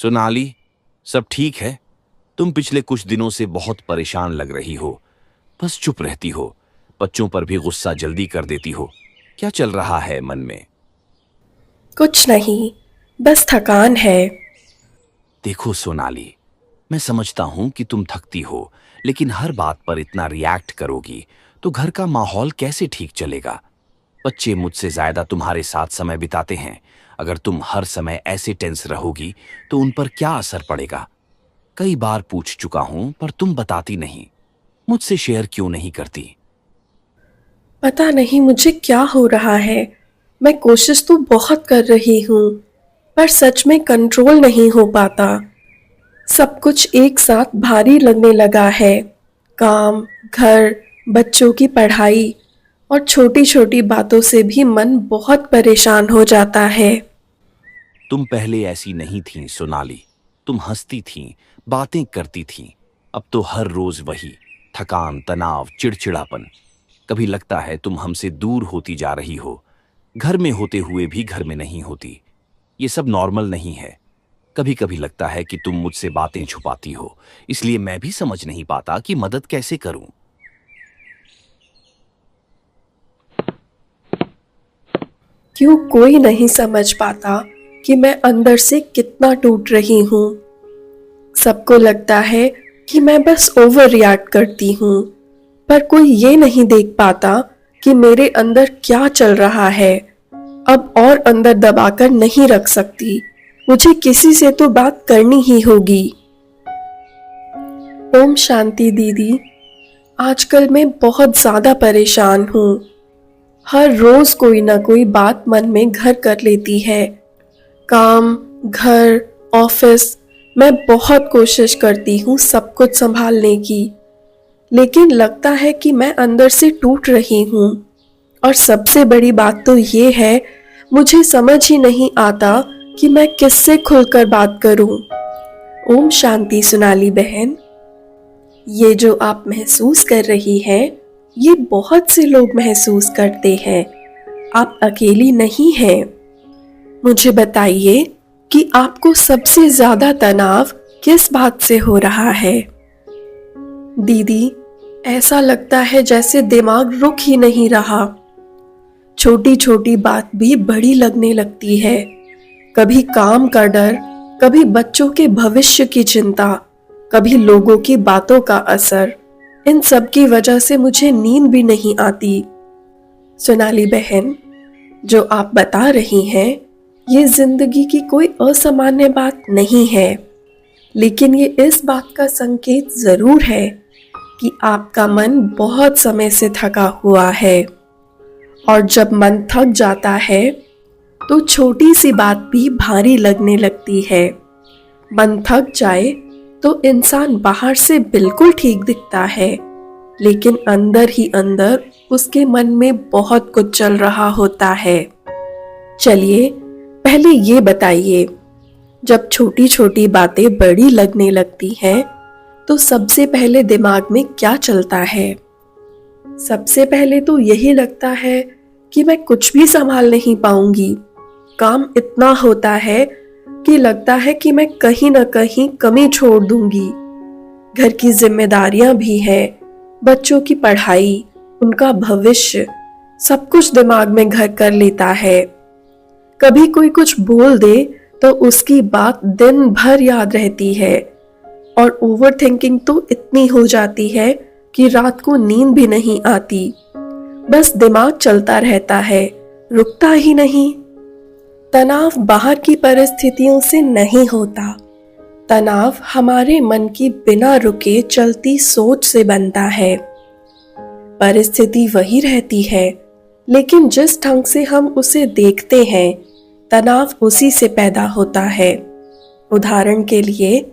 सोनाली, सब ठीक है? तुम पिछले कुछ दिनों से बहुत परेशान लग रही हो। बस चुप रहती हो, बच्चों पर भी गुस्सा जल्दी कर देती हो। क्या चल रहा है मन में? कुछ नहीं, बस थकान है। देखो सोनाली, मैं समझता हूं कि तुम थकती हो, लेकिन हर बात पर इतना रिएक्ट करोगी तो घर का माहौल कैसे ठीक चलेगा? बच्चे मुझसे ज्यादा तुम्हारे साथ समय बिताते हैं। अगर तुम हर समय ऐसे टेंस रहोगी तो उन पर क्या असर पड़ेगा? कई बार पूछ चुका हूं पर तुम बताती नहीं। मुझसे शेयर क्यों नहीं करती? पता नहीं मुझे क्या हो रहा है। मैं कोशिश तो बहुत कर रही हूँ, पर सच में कंट्रोल नहीं हो पाता। सब कुछ एक साथ भारी लगने लगा है। काम, घर, बच्चों की पढ़ाई और छोटी-छोटी बातों से भी मन बहुत परेशान हो जाता है। तुम पहले ऐसी नहीं थी सोनाली। तुम हंसती थी, बातें करती थी। अब तो हर रोज वही थकान, तनाव, चिड़चिड़ापन। कभी लगता है तुम हमसे दूर होती जा रही हो। घर में होते हुए भी घर में नहीं होती। ये सब नॉर्मल नहीं है। कभी कभी लगता है कि तुम मुझसे बातें छुपाती हो, इसलिए मैं भी समझ नहीं पाता कि मदद कैसे करूं। क्यों कोई नहीं समझ पाता कि मैं अंदर से कितना टूट रही हूँ। सबको लगता है कि मैं बस ओवर रिएक्ट करती हूँ, पर कोई ये नहीं देख पाता कि मेरे अंदर क्या चल रहा है। अब और अंदर दबाकर नहीं रख सकती। मुझे किसी से तो बात करनी ही होगी। ओम शांति दीदी। आजकल मैं बहुत ज्यादा परेशान हूँ। हर रोज कोई ना कोई बात मन में घर कर लेती है। काम, घर, ऑफिस, मैं बहुत कोशिश करती हूँ सब कुछ संभालने की, लेकिन लगता है कि मैं अंदर से टूट रही हूँ। और सबसे बड़ी बात तो ये है, मुझे समझ ही नहीं आता कि मैं किससे खुलकर बात करूं। ओम शांति सोनाली बहन। ये जो आप महसूस कर रही हैं, ये बहुत से लोग महसूस करते हैं। आप अकेली नहीं हैं। मुझे बताइए कि आपको सबसे ज्यादा तनाव किस बात से हो रहा है? दीदी, ऐसा लगता है जैसे दिमाग रुक ही नहीं रहा। छोटी छोटी बात भी बड़ी लगने लगती है। कभी काम का डर, कभी बच्चों के भविष्य की चिंता, कभी लोगों की बातों का असर। इन सब की वजह से मुझे नींद भी नहीं आती। सोनाली बहन, जो आप बता रही हैं, ये जिंदगी की कोई असामान्य बात नहीं है, लेकिन ये इस बात का संकेत जरूर है कि आपका मन बहुत समय से थका हुआ है। और जब मन थक जाता है तो छोटी सी बात भी भारी लगने लगती है। मन थक जाए तो इंसान बाहर से बिल्कुल ठीक दिखता है, लेकिन अंदर ही अंदर उसके मन में बहुत कुछ चल रहा होता है। चलिए, पहले ये बताइए, जब छोटी छोटी बातें बड़ी लगने लगती हैं तो सबसे पहले दिमाग में क्या चलता है? सबसे पहले तो यही लगता है कि मैं कुछ भी संभाल नहीं पाऊंगी। काम इतना होता है कि लगता है कि मैं कहीं ना कहीं कमी छोड़ दूंगी। घर की जिम्मेदारियां भी हैं, बच्चों की पढ़ाई, उनका भविष्य, सब कुछ दिमाग में घर कर लेता है। कभी कोई कुछ बोल दे तो उसकी बात दिन भर याद रहती है। और ओवर थिंकिंग तो इतनी हो जाती है कि रात को नींद भी नहीं आती। बस दिमाग चलता रहता है, रुकता ही नहीं। तनाव बाहर की परिस्थितियों से नहीं होता। तनाव हमारे मन की बिना रुके चलती सोच से बनता है। परिस्थिति वही रहती है, लेकिन जिस ढंग से हम उसे देखते हैं, तनाव उसी से पैदा होता है। उदाहरण के लिए,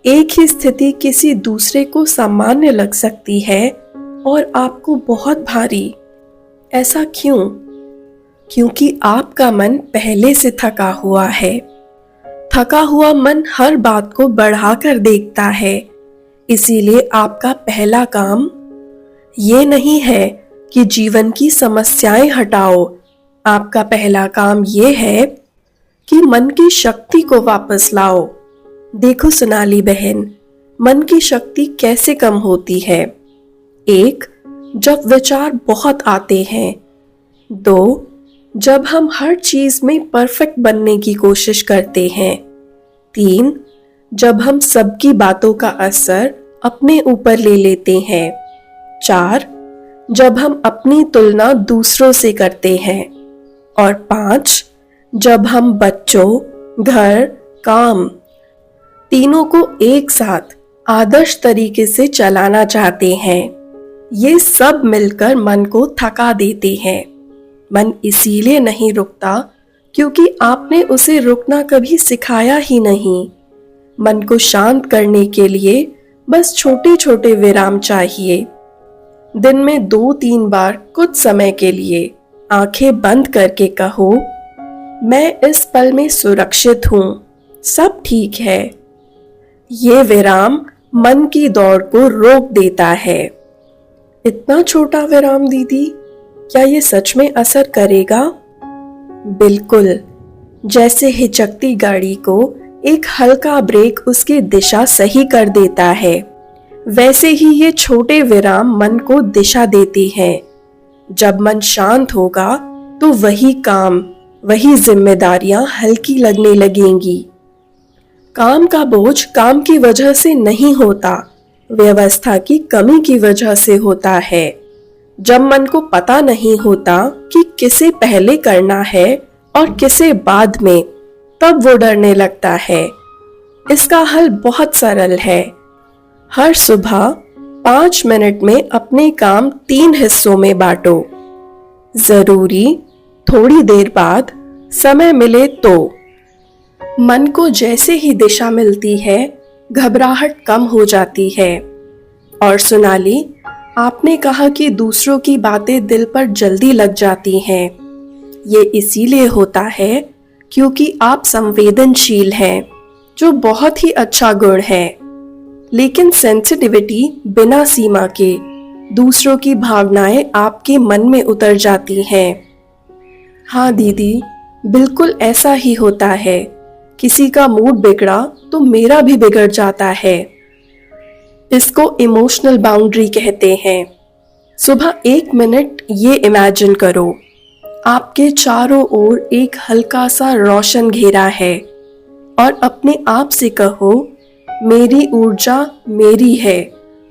एक ही स्थिति किसी दूसरे को सामान्य लग सकती है और आपको बहुत भारी। ऐसा क्यों? क्योंकि आपका मन पहले से थका हुआ है। थका हुआ मन हर बात को बढ़ाकर देखता है। इसीलिए आपका पहला काम ये नहीं है कि जीवन की समस्याएं हटाओ। आपका पहला काम ये है कि मन की शक्ति को वापस लाओ। देखो सोनाली बहन, मन की शक्ति कैसे कम होती है। 1. जब विचार बहुत आते हैं। 2. जब हम हर चीज में परफेक्ट बनने की कोशिश करते हैं। 3. जब हम सबकी बातों का असर अपने ऊपर ले लेते हैं। 4. जब हम अपनी तुलना दूसरों से करते हैं। और 5. जब हम बच्चों, घर, काम तीनों को एक साथ आदर्श तरीके से चलाना चाहते हैं। ये सब मिलकर मन को थका देते हैं। मन इसीलिए नहीं रुकता क्योंकि आपने उसे रुकना कभी सिखाया ही नहीं। मन को शांत करने के लिए बस छोटे छोटे विराम चाहिए। दिन में 2-3 बार कुछ समय के लिए आंखें बंद करके कहो, मैं इस पल में सुरक्षित हूं, सब ठीक है। ये विराम मन की दौड़ को रोक देता है। इतना छोटा विराम दीदी, क्या ये सच में असर करेगा? बिल्कुल, जैसे हिचकती गाड़ी को एक हल्का ब्रेक उसकी दिशा सही कर देता है, वैसे ही ये छोटे विराम मन को दिशा देते हैं। जब मन शांत होगा तो वही काम, वही जिम्मेदारियां हल्की लगने लगेंगी। काम का बोझ काम की वजह से नहीं होता, व्यवस्था की कमी की वजह से होता है। जब मन को पता नहीं होता कि किसे पहले करना है और किसे बाद में, तब वो डरने लगता है। इसका हल बहुत सरल है। हर सुबह 5 मिनट में अपने काम 3 हिस्सों में बांटो। जरूरी, थोड़ी देर बाद, समय मिले तो। मन को जैसे ही दिशा मिलती है, घबराहट कम हो जाती है। और सोनाली, आपने कहा कि दूसरों की बातें दिल पर जल्दी लग जाती हैं। ये इसीलिए होता है क्योंकि आप संवेदनशील हैं, जो बहुत ही अच्छा गुण है। लेकिन सेंसिटिविटी बिना सीमा के दूसरों की भावनाएं आपके मन में उतर जाती हैं। हाँ दीदी, बिल्कुल ऐसा ही होता है। किसी का मूड बिगड़ा तो मेरा भी बिगड़ जाता है। इसको इमोशनल बाउंड्री कहते हैं। सुबह 1 मिनट ये इमेजिन करो, आपके चारों ओर एक हल्का सा रोशन घेरा है, और अपने आप से कहो, मेरी ऊर्जा मेरी है,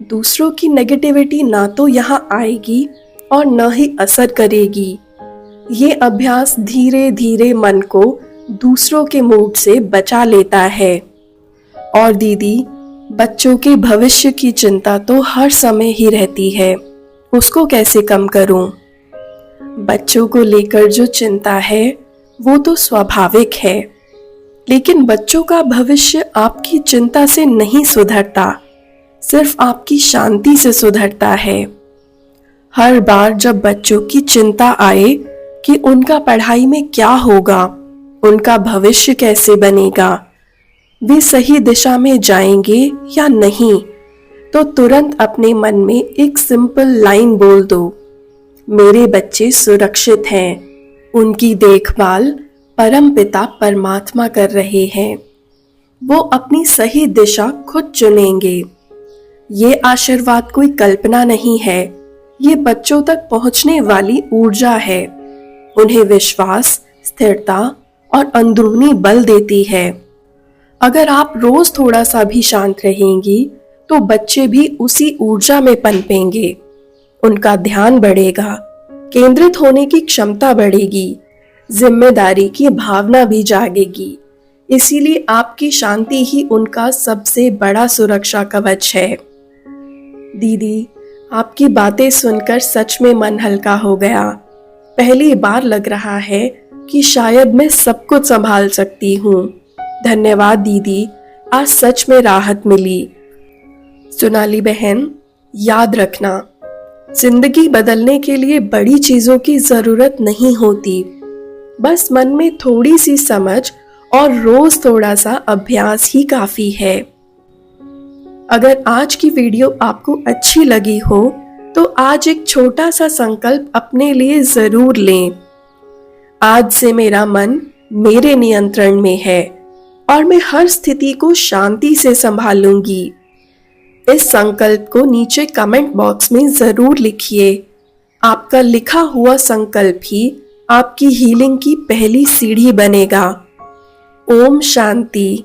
दूसरों की नेगेटिविटी ना तो यहाँ आएगी और न ही असर करेगी। ये अभ्यास धीरे धीरे मन को दूसरों के मूड से बचा लेता है। और दीदी, बच्चों के भविष्य की चिंता तो हर समय ही रहती है, उसको कैसे कम करूं? बच्चों को लेकर जो चिंता है वो तो स्वाभाविक है, लेकिन बच्चों का भविष्य आपकी चिंता से नहीं सुधरता, सिर्फ आपकी शांति से सुधरता है। हर बार जब बच्चों की चिंता आए कि उनका पढ़ाई में क्या होगा, उनका भविष्य कैसे बनेगा, वे सही दिशा में जाएंगे या नहीं, तो तुरंत अपने मन में एक सिंपल लाइन बोल दो, मेरे बच्चे सुरक्षित हैं, उनकी देखभाल परमपिता परमात्मा कर रहे हैं, वो अपनी सही दिशा खुद चुनेंगे। ये आशीर्वाद कोई कल्पना नहीं है, ये बच्चों तक पहुंचने वाली ऊर्जा है। उन्हें विश्वास, स्थिरता और अंदरूनी बल देती है। अगर आप रोज थोड़ा सा भी शांत रहेंगी तो बच्चे भी उसी ऊर्जा में पनपेंगे। उनका ध्यान बढ़ेगा, केंद्रित होने की क्षमता बढ़ेगी, जिम्मेदारी की भावना भी जागेगी। इसीलिए आपकी शांति ही उनका सबसे बड़ा सुरक्षा कवच है। दीदी, आपकी बातें सुनकर सच में मन हल्का हो गया। पहली बार लग रहा है कि शायद मैं सब कुछ संभाल सकती हूँ। धन्यवाद दीदी, आज सच में राहत मिली। सोनाली बहन, याद रखना, जिंदगी बदलने के लिए बड़ी चीजों की जरूरत नहीं होती, बस मन में थोड़ी सी समझ और रोज थोड़ा सा अभ्यास ही काफी है। अगर आज की वीडियो आपको अच्छी लगी हो तो आज एक छोटा सा संकल्प अपने लिए जरूर लें। आज से मेरा मन मेरे नियंत्रण में है, और मैं हर स्थिति को शांति से संभालूंगी। इस संकल्प को नीचे कमेंट बॉक्स में जरूर लिखिए। आपका लिखा हुआ संकल्प ही आपकी हीलिंग की पहली सीढ़ी बनेगा। ओम शांति।